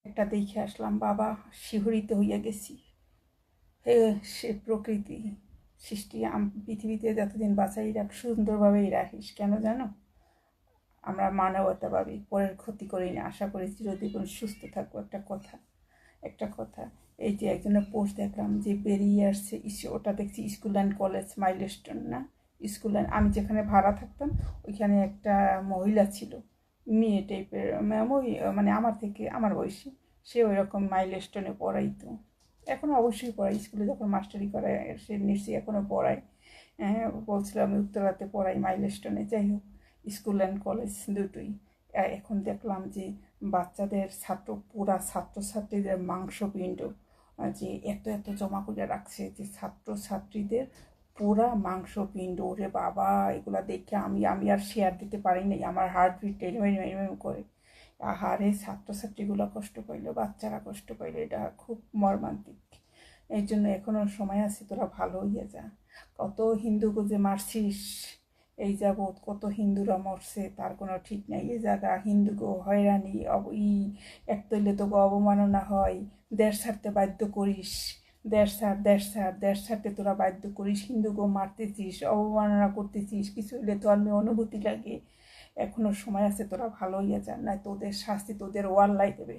একটা দেখে আসলাম, বাবা শিহরিত হইয়া গেছি। হে সে প্রকৃতি সৃষ্টি পৃথিবীতে যতদিন বাঁচাই রাখ, সুন্দরভাবেই রাখিস। কেন জানো? আমরা মানবতাভাবে পরের ক্ষতি করি না, আশা করি চিরজীবন সুস্থ থাকবো। একটা কথা এই যে একজনের পোস্ট দেখলাম যে বেরিয়ে আসছে, ওটা দেখছি স্কুল অ্যান্ড কলেজ মাইলস্টোন না, স্কুল অ্যান্ড, আমি যেখানে ভাড়া থাকতাম ওইখানে একটা মহিলা ছিল, মেয়ে টাইপের, মানে আমার বয়সী। সে ওই রকম মাইলস্টোনে পড়াইতো, এখনও অবশ্যই পড়াই, স্কুলে যখন মাস্টারি করায় সে নিশ্চয়ই এখনও পড়ায়। বলছিলাম আমি উত্তরাতে পড়াই মাইলস্টোনে। যাই হোক, স্কুল অ্যান্ড কলেজ দুটোই। এখন দেখলাম যে বাচ্চাদের পুরা ছাত্রছাত্রীদের মাংসপিণ্ড যে এত এত জমা করে রাখছে, যে ছাত্রছাত্রীদের পুরা মাংসপিণ্ড। ওরে বাবা, এগুলা দেখে আমি আর শেয়ার দিতে পারি নাই, আমার হার্টবিট এরম করে। আহারে, ছাত্রছাত্রীগুলো কষ্ট পাইলো, বাচ্চারা কষ্ট পাইলো, এটা খুব মর্মান্তিক। এই জন্য এখনও সময় আছে, তোরা ভালো হইয়া যা। কত হিন্দুকে যে মারছিস এই যাবৎ, কত হিন্দুরা মরছে তার কোনো ঠিক নাই। এ জায়গা হিন্দুকে হয়রানি এক তৈলে তোকে অবমাননা হয়, দেশ ছাড়তে বাধ্য করিস, দেশ ছাড়তে তোরা বাধ্য করিস, হিন্দুকেও মারতেছিস, অবমাননা করতেছিস, কিছু হইলে তো আমি অনুভূতি লাগে। এখনও সময় আছে, তোরা ভালো হইয়া যান, না তোদের শাস্তি তোদের ওয়াল্লাই দেবে।